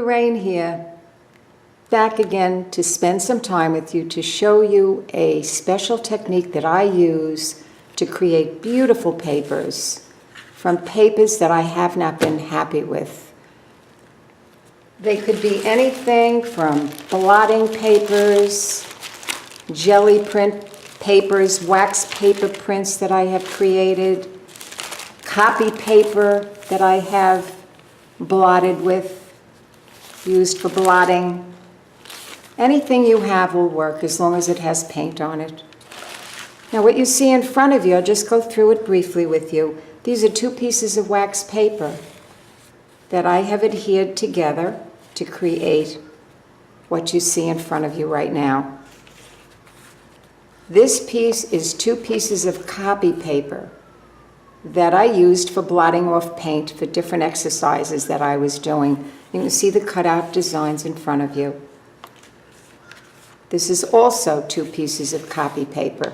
Lorraine here, back again to spend some time with you to show you a special technique that I use to create beautiful papers from papers that I have not been happy with. They could be anything from blotting papers, jelly print papers, wax paper prints that I have created, copy paper that I have blotted with, used for blotting. Anything you have will work as long as it has paint on it. Now what you see in front of you, I'll just go through it briefly with you. These are 2 pieces of wax paper that I have adhered together to create what you see in front of you right now. This piece is 2 pieces of copy paper that I used for blotting off paint for different exercises that I was doing. You can see the cutout designs in front of you. This is also 2 pieces of copy paper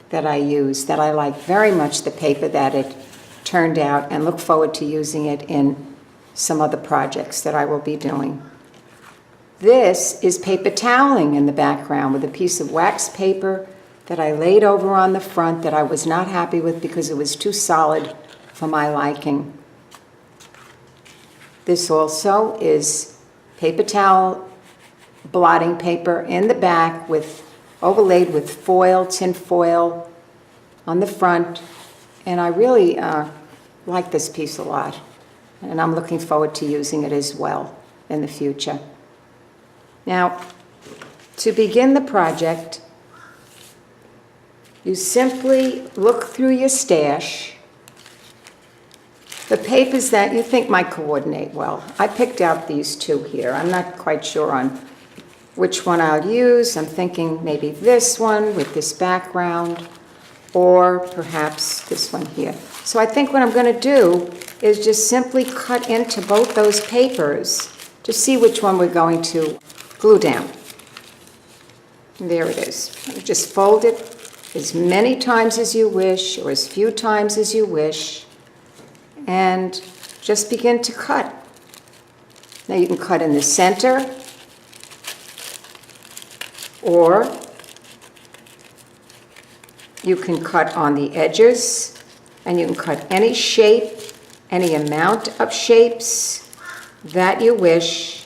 that I use, that I like very much the paper that it turned out, and look forward to using it in some other projects that I will be doing. This is paper toweling in the background with a piece of wax paper that I laid over on the front that I was not happy with because it was too solid for my liking. This also is paper towel blotting paper in the back with overlaid with foil, tin foil on the front, and I really like this piece a lot, and I'm looking forward to using it as well in the future. Now, to begin the project, you simply look through your stash, the papers that you think might coordinate well. I picked out these 2 here. I'm not quite sure on which one I'll use. I'm thinking maybe this one with this background, or perhaps this one here. So I think what I'm going to do is just simply cut into both those papers to see which one we're going to glue down. And there it is. Just fold it as many times as you wish, or as few times as you wish, and just begin to cut. Now you can cut in the center, or you can cut on the edges, and you can cut any shape, any amount of shapes that you wish.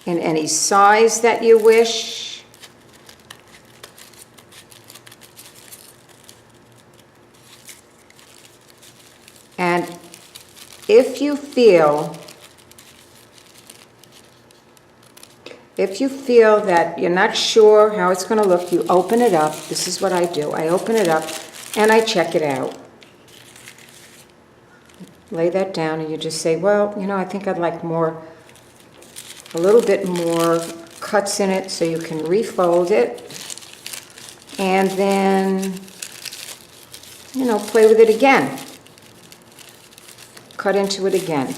In any size that you wish. And if you feel that you're not sure how it's going to look, you open it up. This is what I do. I open it up and I check it out. Lay that down and you just say, well, you know, I think I'd like a little bit more cuts in it, so you can refold it and then, you know, play with it again. Cut into it again.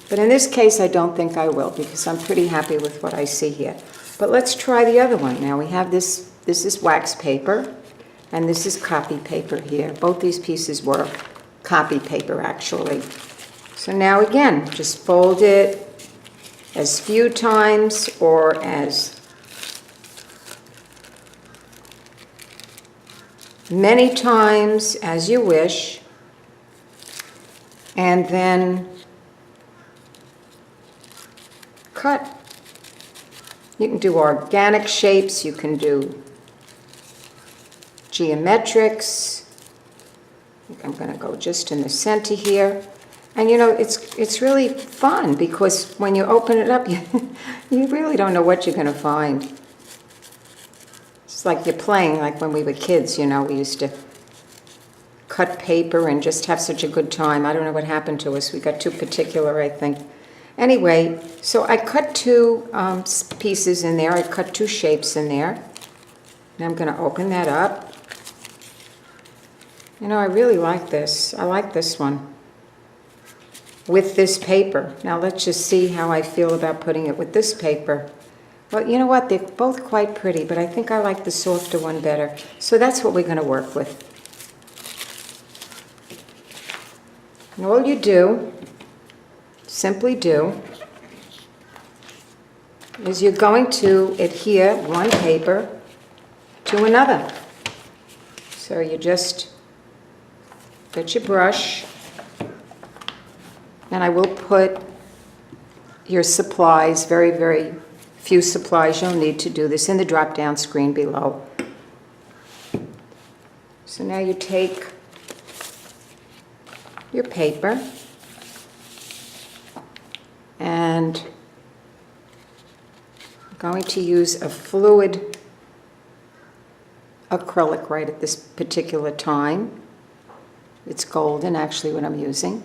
But in this case, I don't think I will, because I'm pretty happy with what I see here. But let's try the other one. Now we have this is wax paper, and this is copy paper here. Both these pieces were copy paper, actually. So now again, just fold it as few times or as many times as you wish, and then cut. You can do organic shapes, you can do geometrics. I'm going to go just in the center here. And you know, it's really fun, because when you open it up, you really don't know what you're going to find. It's like you're playing like when we were kids, you know, we used to cut paper and just have such a good time. I don't know what happened to us. We got too particular, I think. Anyway, so I cut 2 pieces in there. I cut 2 shapes in there. And I'm going to open that up. You know, I really like this. I like this one with this paper. Now let's just see how I feel about putting it with this paper. Well, you know what? They're both quite pretty, but I think I like the softer one better. So that's what we're going to work with. And all you do, simply do, is you're going to adhere one paper to another. So you just get your brush, and I will put your supplies, very, very few supplies you'll need to do this, in the drop-down screen below. So now you take your paper and I'm going to use a fluid acrylic right at this particular time. It's golden, actually, what I'm using.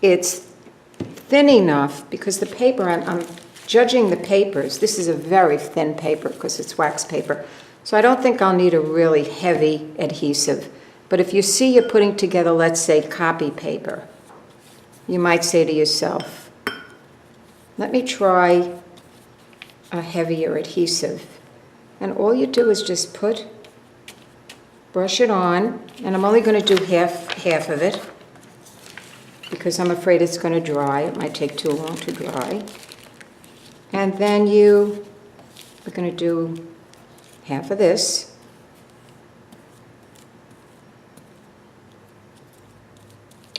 It's thin enough because the paper, I'm judging the papers. This is a very thin paper because it's wax paper. So I don't think I'll need a really heavy adhesive. But if you see you're putting together, let's say, copy paper, you might say to yourself, let me try a heavier adhesive. And all you do is just brush it on, and I'm only going to do half of it because I'm afraid it's going to dry. It might take too long to dry. And then we're going to do half of this.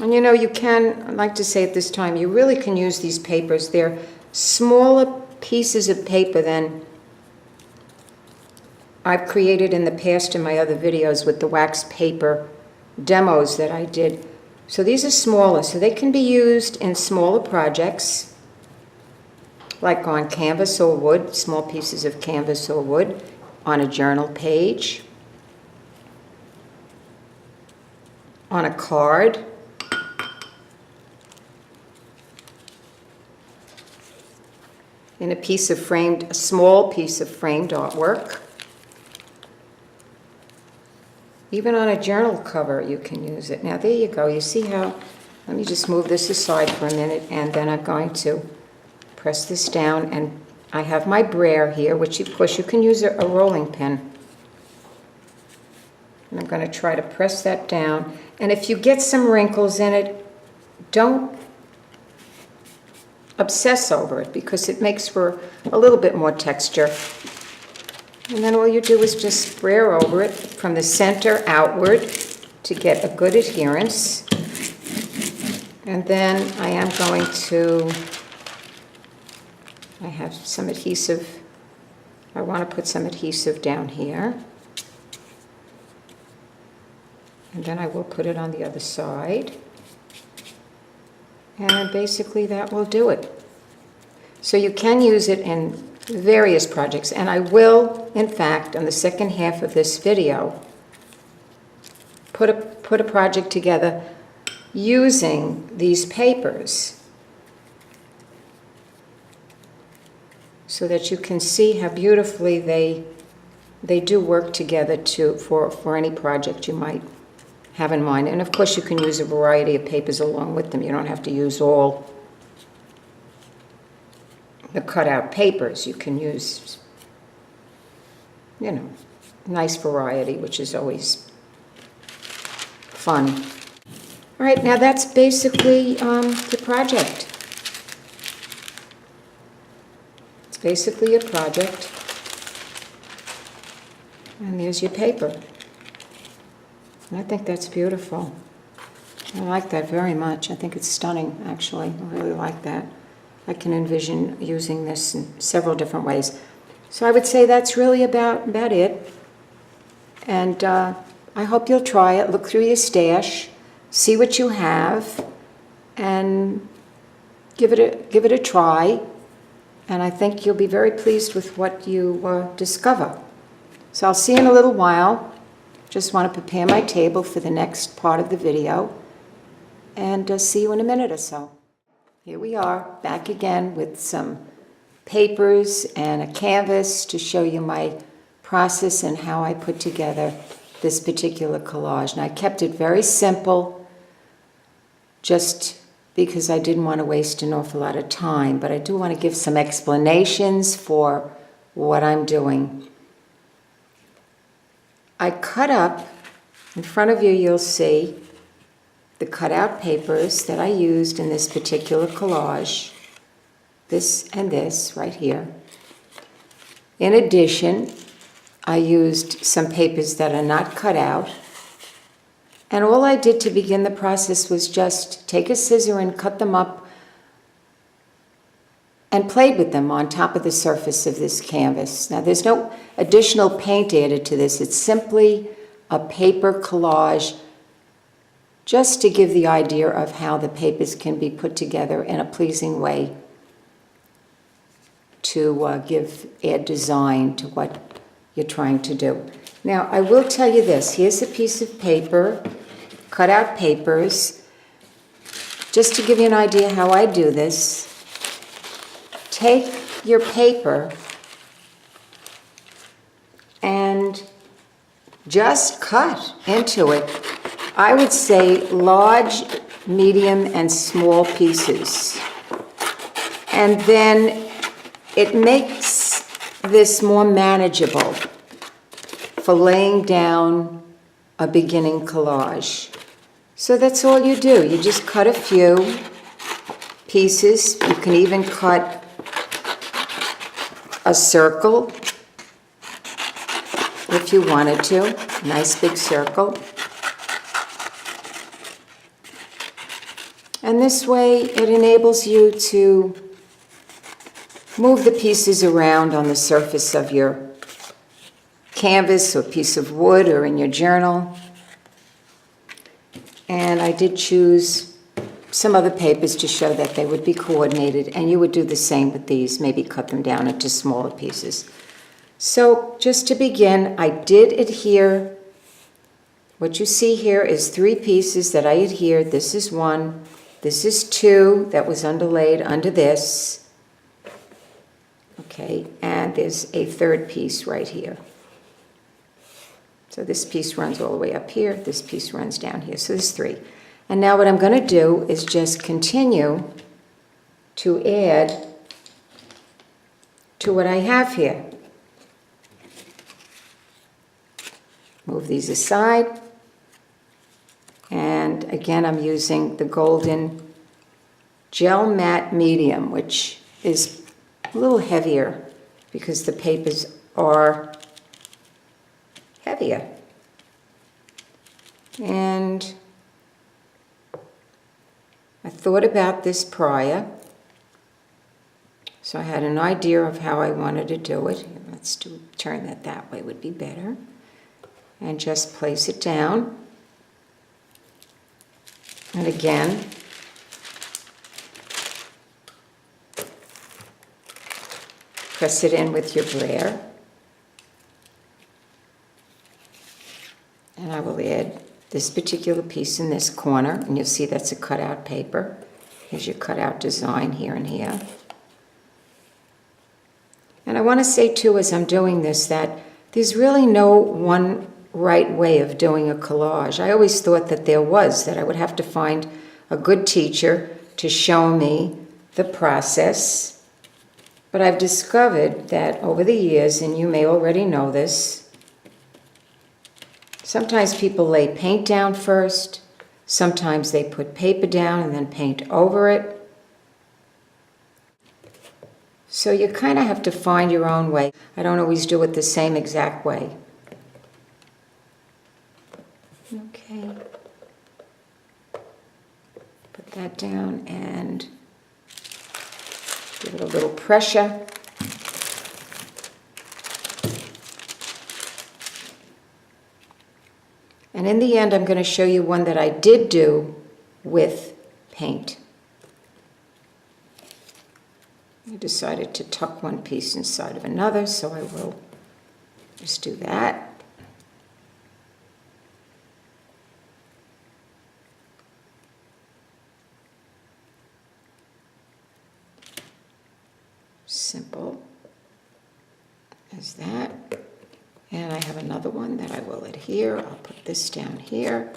And you know, you can, I'd like to say at this time, you really can use these papers. They're smaller pieces of paper than I've created in the past in my other videos with the wax paper demos that I did. So these are smaller, so they can be used in smaller projects, like on canvas or wood, small pieces of canvas or wood, on a journal page, on a card, in a small piece of framed artwork. Even on a journal cover, you can use it. Now, there you go. You see how, let me just move this aside for a minute, and then I'm going to press this down, and I have my brayer here, which of course you can use a rolling pin. And I'm going to try to press that down. And if you get some wrinkles in it, don't obsess over it because it makes for a little bit more texture. And then all you do is just brayer over it from the center outward to get a good adherence. And then I have some adhesive. I want to put some adhesive down here. And then I will put it on the other side. And basically that will do it. So you can use it in various projects, and I will, in fact, on the second half of this video, put a project together using these papers so that you can see how beautifully they do work together for any project you might have in mind. And of course you can use a variety of papers along with them. You don't have to use all the cutout papers. You can use, you know, nice variety, which is always fun. All right, now that's basically the project. It's basically a project. And there's your paper. And I think that's beautiful. I like that very much. I think it's stunning, actually. I really like that. I can envision using this in several different ways. So I would say that's really about it. And I hope you'll try it. Look through your stash, see what you have, and give it a try. And I think you'll be very pleased with what you discover. So I'll see you in a little while. Just want to prepare my table for the next part of the video. And see you in a minute or so. Here we are, back again with some papers and a canvas to show you my process and how I put together this particular collage. And I kept it very simple, just because I didn't want to waste an awful lot of time, but I do want to give some explanations for what I'm doing. I cut up, in front of you you'll see, the cutout papers that I used in this particular collage, this and this right here. In addition, I used some papers that are not cut out, and all I did to begin the process was just take a scissor and cut them up and played with them on top of the surface of this canvas. Now there's no additional paint added to this, it's simply a paper collage just to give the idea of how the papers can be put together in a pleasing way to add design to what you're trying to do. Now, I will tell you this. Here's a piece of paper, cutout papers. Just to give you an idea how I do this, take your paper and just cut into it. I would say large, medium, and small pieces. And then it makes this more manageable for laying down a beginning collage. So that's all you do. You just cut a few pieces. You can even cut a circle if you wanted to, a nice big circle. And this way it enables you to move the pieces around on the surface of your canvas or piece of wood or in your journal. And I did choose some other papers to show that they would be coordinated, and you would do the same with these, maybe cut them down into smaller pieces. So just to begin, I did adhere. What you see here is 3 pieces that I adhered. This is 1. This is 2 that was underlaid under this. Okay, and there's a 3rd piece right here. So this piece runs all the way up here. This piece runs down here. So there's 3. And now what I'm going to do is just continue to add to what I have here. Move these aside. And again, I'm using the golden gel matte medium, which is a little heavier because the papers are heavier. And I thought about this prior, so I had an idea of how I wanted to do it. Let's turn that way would be better. And just place it down. And again, press it in with your brayer. And I will add this particular piece in this corner, and you'll see that's a cutout paper. Here's your cutout design here and here. And I want to say too, as I'm doing this, that there's really no one right way of doing a collage. I always thought that there was, that I would have to find a good teacher to show me the process. But I've discovered that over the years, and you may already know this, sometimes people lay paint down first, sometimes they put paper down and then paint over it. So you kind of have to find your own way. I don't always do it the same exact way. Okay. Put that down and give it a little pressure. And in the end, I'm going to show you one that I did do with paint. I decided to tuck one piece inside of another, so I will just do that. Simple as that. And I have another one that I will adhere. I'll put this down here.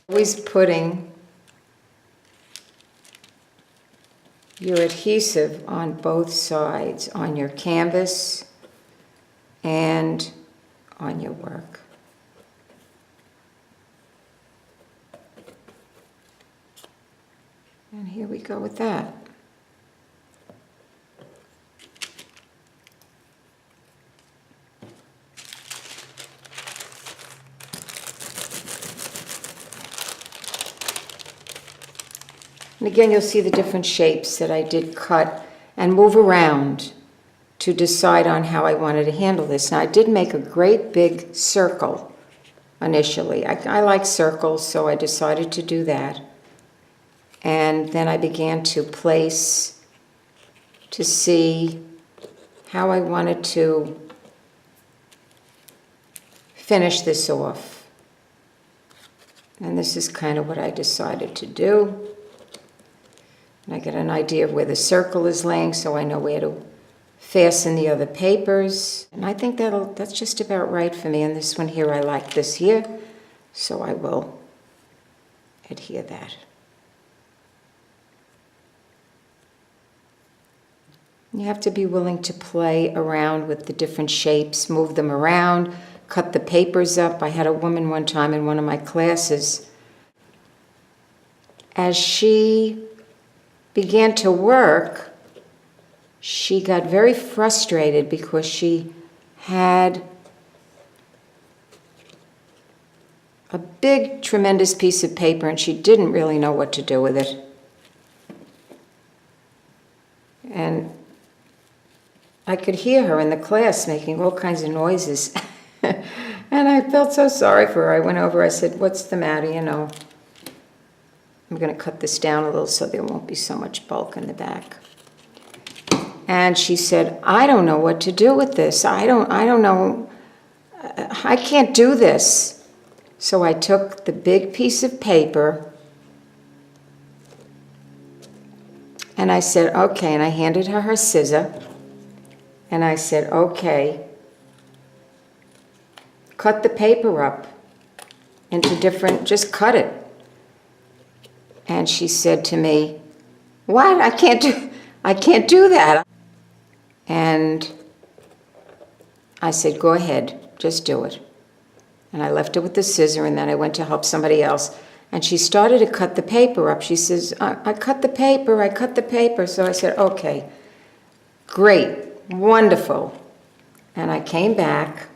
Always putting your adhesive on both sides, on your canvas and on your work. And here we go with that. And again, you'll see the different shapes that I did cut and move around to decide on how I wanted to handle this. Now, I did make a great big circle initially. I like circles, so I decided to do that. And then I began to place to see how I wanted to finish this off. And this is kind of what I decided to do. And I get an idea of where the circle is laying, so I know where to fasten the other papers. And I think that's just about right for me. And this one here, I like this here, so I will adhere that. You have to be willing to play around with the different shapes, move them around, cut the papers up. I had a woman one time in one of my classes. As she began to work, she got very frustrated because she had a big, tremendous piece of paper and she didn't really know what to do with it. And I could hear her in the class making all kinds of noises. And I felt so sorry for her. I went over, I said, "What's the matter, you know? I'm going to cut this down a little so there won't be so much bulk in the back." And she said, "I don't know what to do with this. I don't know. I can't do this." So I took the big piece of paper and I said, "Okay," and I handed her her scissor and I said, "Okay, cut the paper up into different, just cut it." And she said to me, "What? I can't do that." And I said, "Go ahead, just do it." And I left her with the scissor, and then I went to help somebody else. And she started to cut the paper up. She says, I cut the paper, I cut the paper. So I said, "Okay, great, wonderful." And I came back,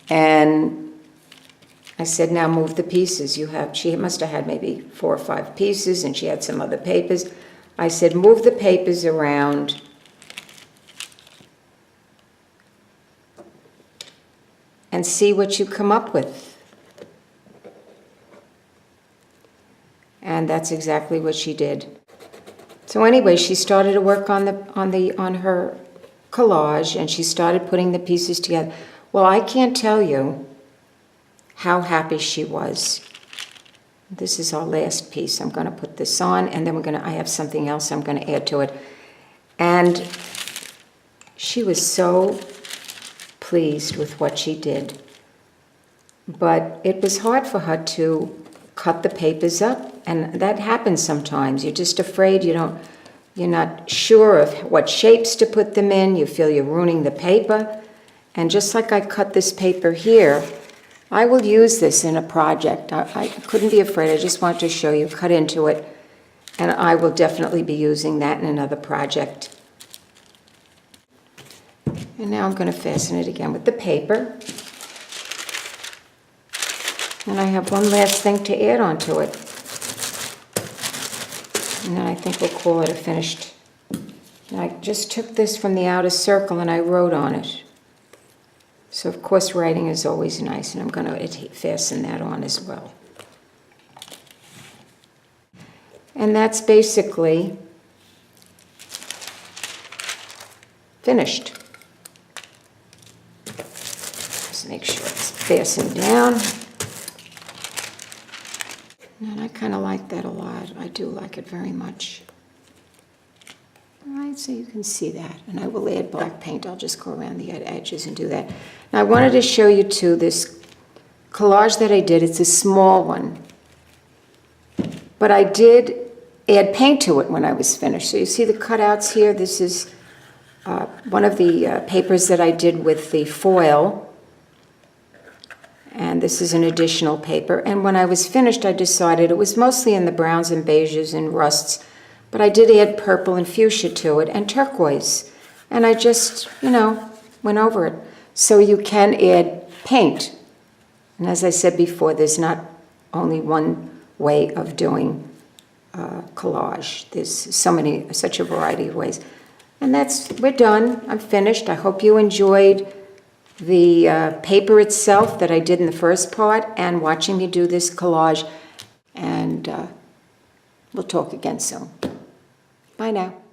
and I said, "Now move the pieces. She must have had maybe 4 or 5 pieces, and she had some other papers." I said, "Move the papers around and see what you come up with." And that's exactly what she did. So anyway, she started to work on her collage, and she started putting the pieces together. Well, I can't tell you how happy she was. This is our last piece. I'm going to put this on, and then I have something else I'm going to add to it. And she was so pleased with what she did. But it was hard for her to cut the papers up, and that happens sometimes. You're just afraid you're not sure of what shapes to put them in. You feel you're ruining the paper. And just like I cut this paper here, I will use this in a project. I couldn't be afraid. I just wanted to show you, cut into it. And I will definitely be using that in another project. And now I'm going to fasten it again with the paper. And I have one last thing to add onto it. And then I think we'll call it a finished. And I just took this from the outer circle and I wrote on it. So of course writing is always nice, and I'm going to fasten that on as well. And that's basically finished. Just make sure it's fastened down. And I kind of like that a lot. I do like it very much. All right, so you can see that. And I will add black paint. I'll just go around the edges and do that. Now I wanted to show you too this collage that I did. It's a small one. But I did add paint to it when I was finished. So you see the cutouts here. This is one of the papers that I did with the foil. And this is an additional paper. And when I was finished, I decided it was mostly in the browns and beiges and rusts, but I did add purple and fuchsia to it and turquoise. And I just, went over it. So you can add paint. And as I said before, there's not only one way of doing collage. There's such a variety of ways. And we're done. I'm finished. I hope you enjoyed the paper itself that I did in the first part and watching me do this collage. And we'll talk again soon. Bye now.